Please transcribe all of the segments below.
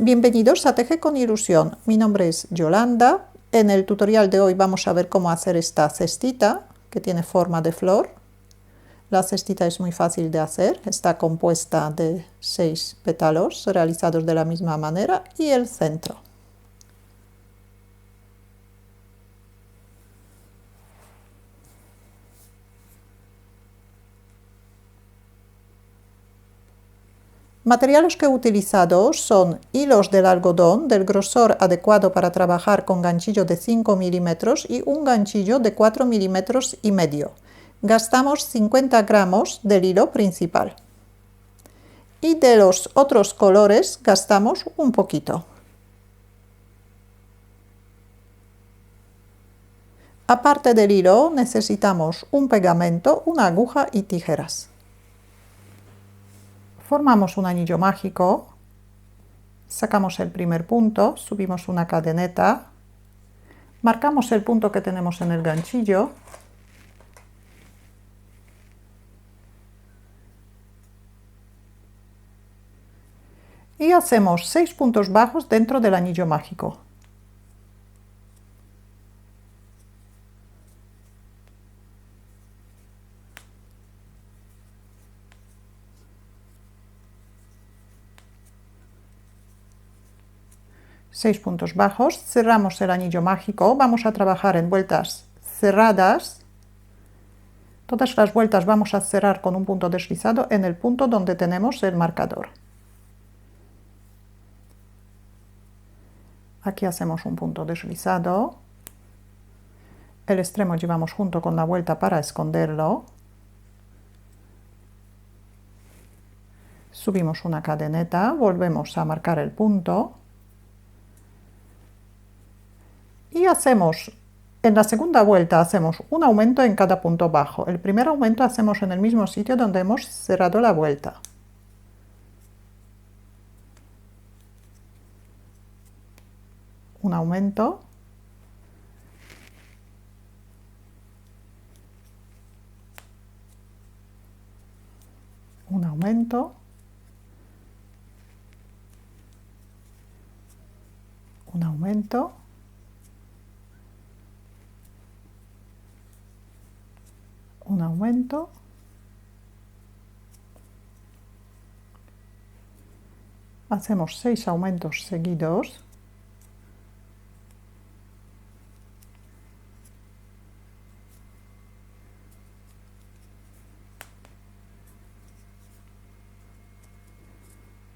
Bienvenidos a Teje con Ilusión. Mi nombre es Yolanda. En el tutorial de hoy vamos a ver cómo hacer esta cestita que tiene forma de flor. La cestita es muy fácil de hacer, está compuesta de 6 pétalos realizados de la misma manera y el centro. Materiales que he utilizado son hilos del algodón del grosor adecuado para trabajar con ganchillo de 5 milímetros y un ganchillo de 4 milímetros y medio. Gastamos 50 gramos del hilo principal. Y de los otros colores gastamos un poquito. Aparte del hilo necesitamos un pegamento, una aguja y tijeras. Formamos un anillo mágico, sacamos el primer punto, subimos una cadeneta, marcamos el punto que tenemos en el ganchillo y hacemos 6 puntos bajos dentro del anillo mágico. Seis puntos bajos, cerramos el anillo mágico, vamos a trabajar en vueltas cerradas. Todas las vueltas vamos a cerrar con un punto deslizado en el punto donde tenemos el marcador. Aquí hacemos un punto deslizado, el extremo llevamos junto con la vuelta para esconderlo, subimos una cadeneta, volvemos a marcar el punto y en la segunda vuelta hacemos un aumento en cada punto bajo. El primer aumento hacemos en el mismo sitio donde hemos cerrado la vuelta. Un aumento. Un aumento. Un aumento. Un aumento, hacemos 6 aumentos seguidos,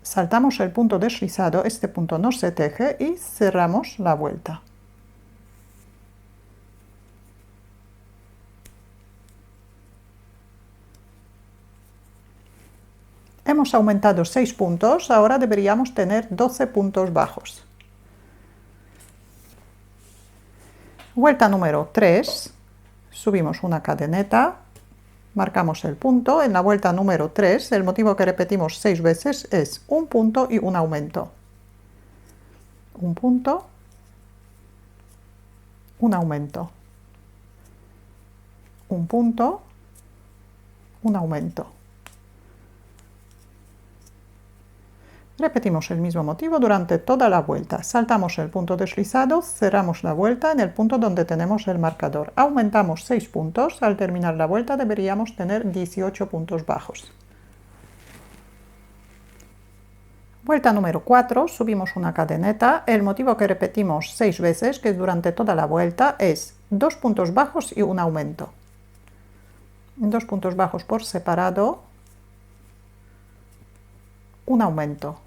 saltamos el punto deslizado, este punto no se teje y cerramos la vuelta. Hemos aumentado 6 puntos, ahora deberíamos tener 12 puntos bajos. Vuelta número 3, subimos una cadeneta, marcamos el punto. En la vuelta número 3, el motivo que repetimos 6 veces es un punto y un aumento. Un punto, un aumento. Un punto, un aumento. Repetimos el mismo motivo durante toda la vuelta. Saltamos el punto deslizado, cerramos la vuelta en el punto donde tenemos el marcador. Aumentamos 6 puntos. Al terminar la vuelta deberíamos tener 18 puntos bajos. Vuelta número 4, subimos una cadeneta. El motivo que repetimos 6 veces, que durante toda la vuelta, es 2 puntos bajos y un aumento. 2 puntos bajos por separado, un aumento.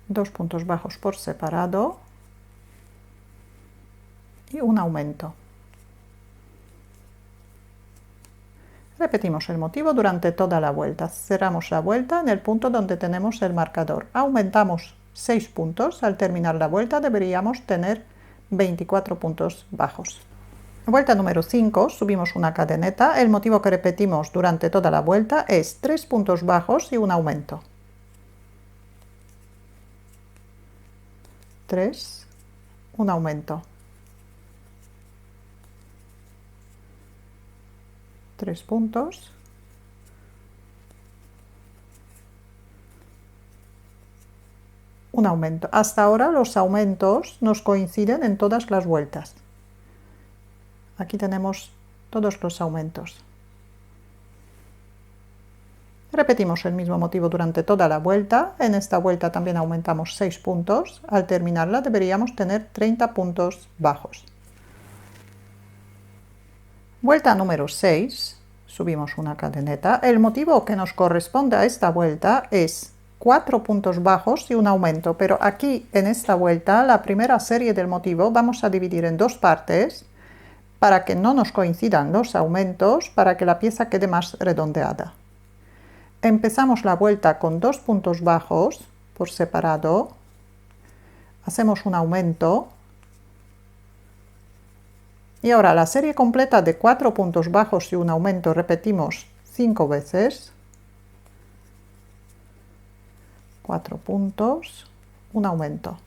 Dos puntos bajos por separado y un aumento. Repetimos el motivo durante toda la vuelta. Cerramos la vuelta en el punto donde tenemos el marcador. Aumentamos 6 puntos. Al terminar la vuelta deberíamos tener 24 puntos bajos. Vuelta número 5, subimos una cadeneta. El motivo que repetimos durante toda la vuelta es 3 puntos bajos y un aumento. 3, un aumento. 3 puntos, un aumento. Hasta ahora los aumentos nos coinciden en todas las vueltas. Aquí tenemos todos los aumentos. Repetimos el mismo motivo durante toda la vuelta. En esta vuelta también aumentamos 6 puntos. Al terminarla deberíamos tener 30 puntos bajos. Vuelta número 6. Subimos una cadeneta. El motivo que nos corresponde a esta vuelta es 4 puntos bajos y un aumento, pero aquí en esta vuelta la primera serie del motivo vamos a dividir en dos partes para que no nos coincidan los aumentos, para que la pieza quede más redondeada. Empezamos la vuelta con 2 puntos bajos por separado, hacemos un aumento y ahora la serie completa de 4 puntos bajos y un aumento repetimos 5 veces. 4 puntos, un aumento.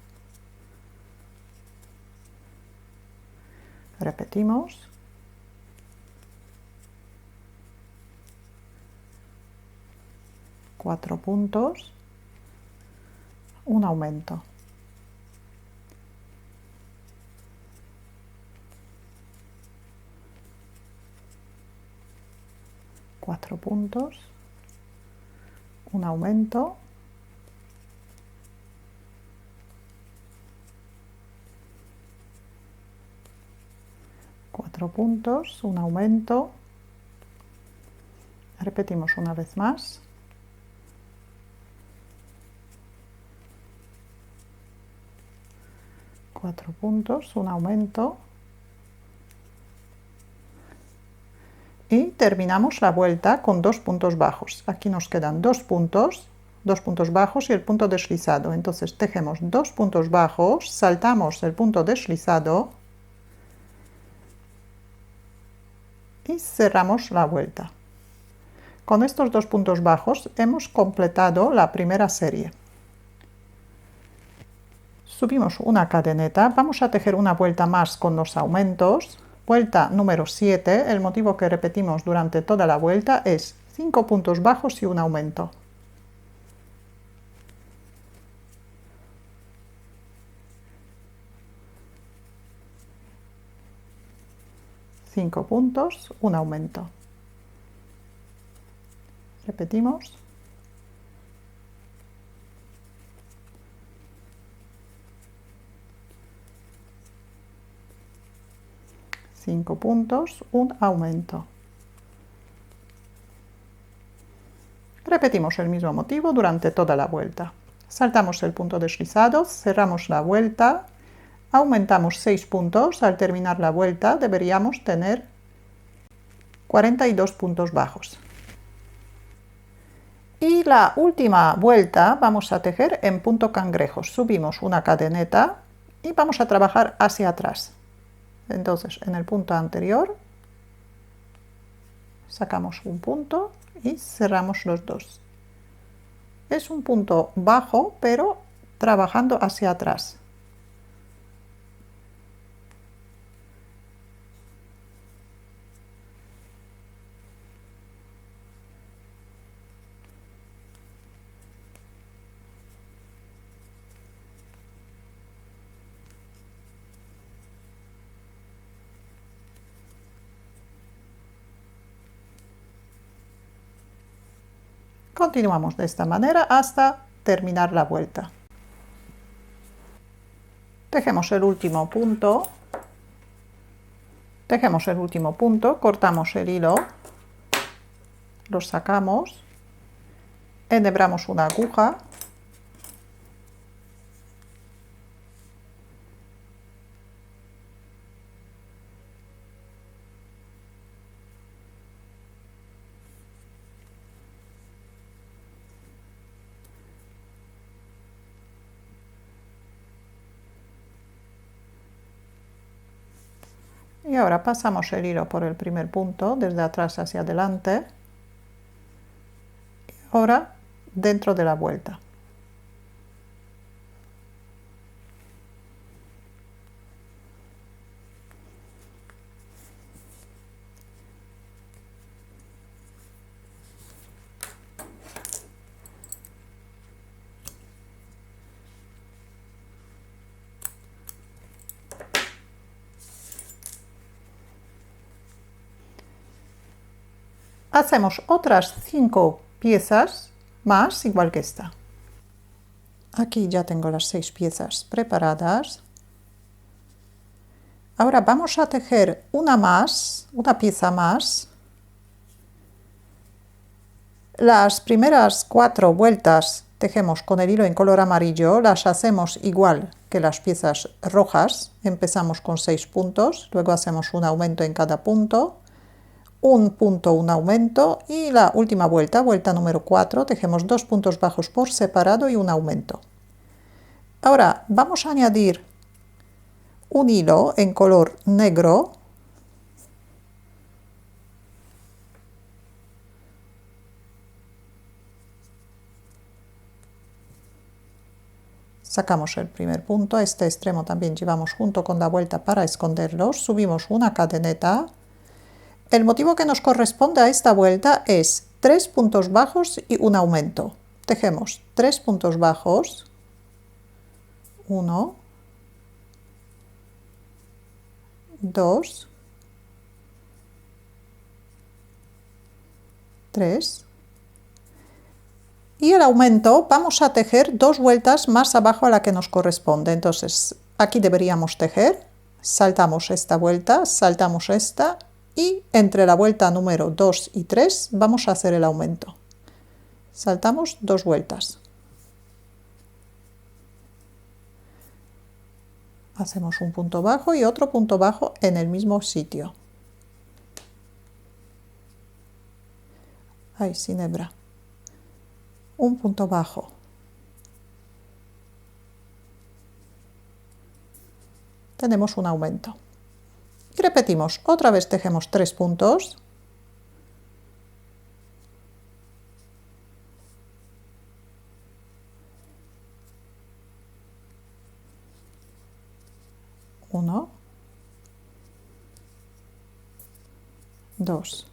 Repetimos. Cuatro puntos, un aumento. Cuatro puntos, un aumento. Cuatro puntos, un aumento. Repetimos una vez más. Cuatro puntos, un aumento. Y terminamos la vuelta con 2 puntos bajos. Aquí nos quedan 2 puntos bajos y el punto deslizado. Entonces tejemos 2 puntos bajos, saltamos el punto deslizado y cerramos la vuelta. Con estos 2 puntos bajos hemos completado la primera serie. Subimos una cadeneta, vamos a tejer una vuelta más con los aumentos. Vuelta número 7, el motivo que repetimos durante toda la vuelta es 5 puntos bajos y un aumento. Cinco puntos, un aumento. Repetimos. Cinco puntos, un aumento. Repetimos el mismo motivo durante toda la vuelta. Saltamos el punto deslizado, cerramos la vuelta, aumentamos 6 puntos. Al terminar la vuelta deberíamos tener 42 puntos bajos. Y la última vuelta vamos a tejer en punto cangrejo. Subimos una cadeneta y vamos a trabajar hacia atrás. Entonces, en el punto anterior sacamos un punto y cerramos los dos. Es un punto bajo, pero trabajando hacia atrás. Continuamos de esta manera hasta terminar la vuelta. Tejemos el último punto. Tejemos el último punto, cortamos el hilo, lo sacamos, enhebramos una aguja. Y ahora pasamos el hilo por el primer punto, desde atrás hacia adelante. Y ahora dentro de la vuelta. Hacemos otras 5 piezas más igual que esta. Aquí ya tengo las 6 piezas preparadas. Ahora vamos a tejer una pieza más. Las primeras 4 vueltas tejemos con el hilo en color amarillo, las hacemos igual que las piezas rojas. Empezamos con 6 puntos, luego hacemos un aumento en cada punto, un punto, un aumento, y la última vuelta, vuelta número 4, tejemos 2 puntos bajos por separado y un aumento. Ahora vamos a añadir un hilo en color negro. Sacamos el primer punto, a este extremo también llevamos junto con la vuelta para esconderlos, subimos una cadeneta. El motivo que nos corresponde a esta vuelta es 3 puntos bajos y un aumento. Tejemos 3 puntos bajos, 1, 2, 3. Y el aumento vamos a tejer 2 vueltas más abajo a la que nos corresponde. Entonces aquí deberíamos tejer, saltamos esta vuelta, saltamos esta y entre la vuelta número 2 y 3 vamos a hacer el aumento. Saltamos 2 vueltas. Hacemos un punto bajo y otro punto bajo en el mismo sitio. Ahí, sin hebra. Un punto bajo. Tenemos un aumento. Y repetimos, otra vez tejemos 3 puntos. Uno, 2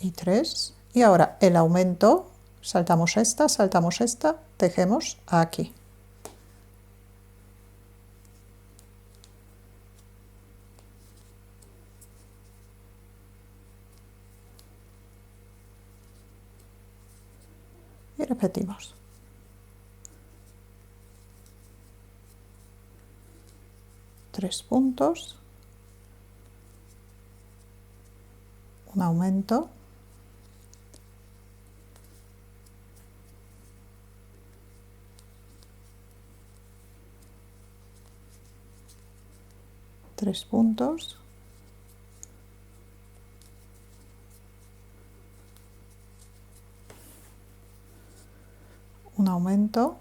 y 3. Y ahora el aumento, saltamos esta, tejemos aquí. Y repetimos. Tres puntos, un aumento, tres puntos, un aumento,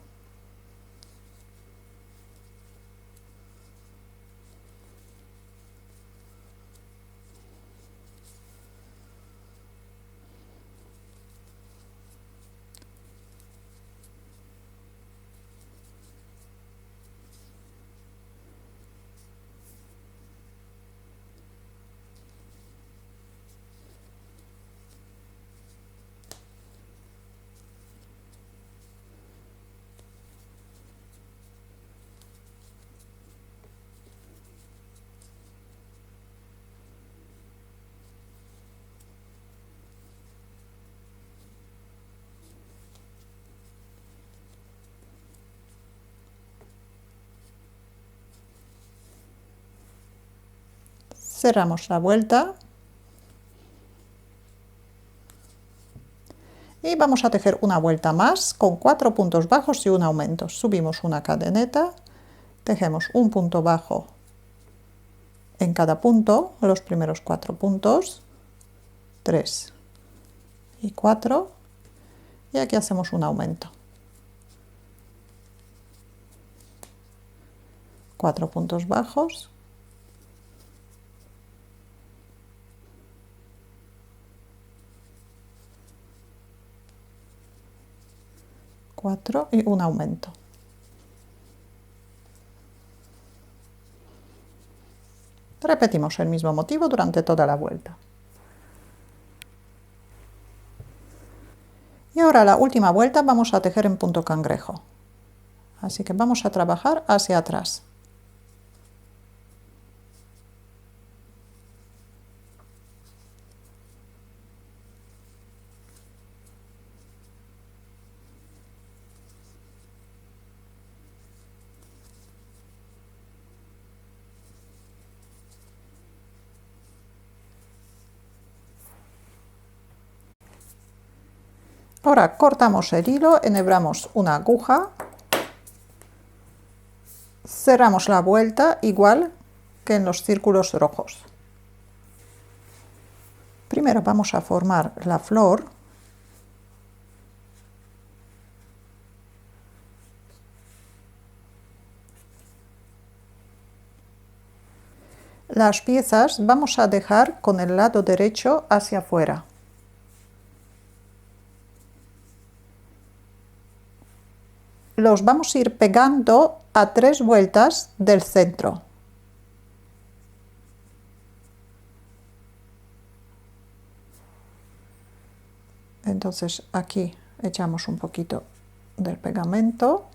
cerramos la vuelta y vamos a tejer una vuelta más con 4 puntos bajos y un aumento. Subimos una cadeneta, tejemos un punto bajo en cada punto, los primeros 4 puntos, 3 y 4, y aquí hacemos un aumento. 4 puntos bajos, 4 y un aumento. Repetimos el mismo motivo durante toda la vuelta. Y ahora la última vuelta vamos a tejer en punto cangrejo. Así que vamos a trabajar hacia atrás. Ahora cortamos el hilo, enhebramos una aguja, cerramos la vuelta igual que en los círculos rojos. Primero vamos a formar la flor. Las piezas vamos a dejar con el lado derecho hacia afuera. Los vamos a ir pegando a 3 vueltas del centro. Entonces aquí echamos un poquito del pegamento.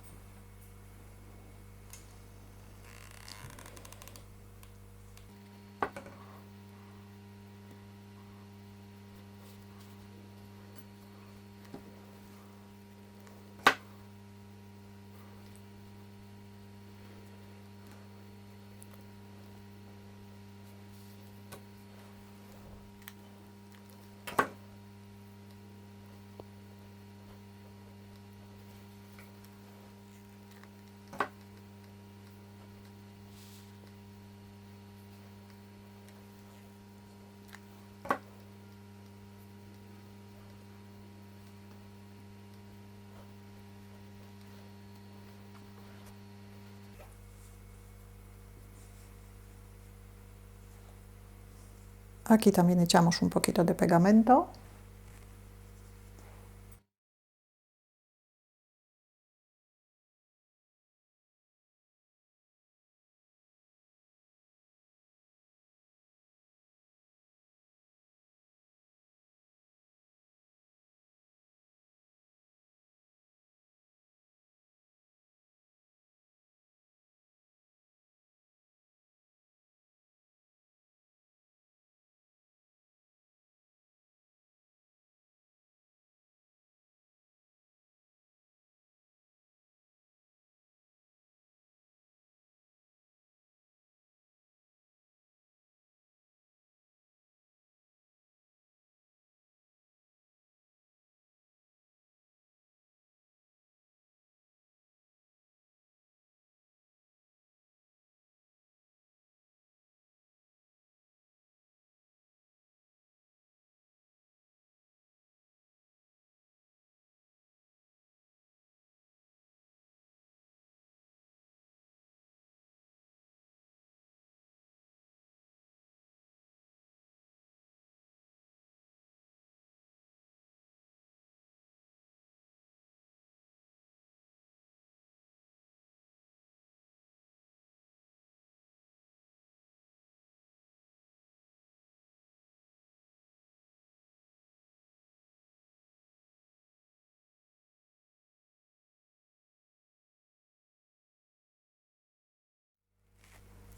Aquí también echamos un poquito de pegamento.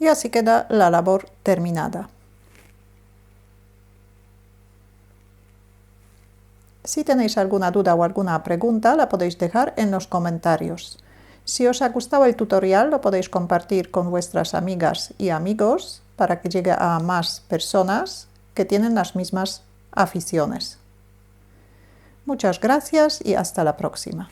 Y así queda la labor terminada. Si tenéis alguna duda o alguna pregunta, la podéis dejar en los comentarios. Si os ha gustado el tutorial, lo podéis compartir con vuestras amigas y amigos para que llegue a más personas que tienen las mismas aficiones. Muchas gracias y hasta la próxima.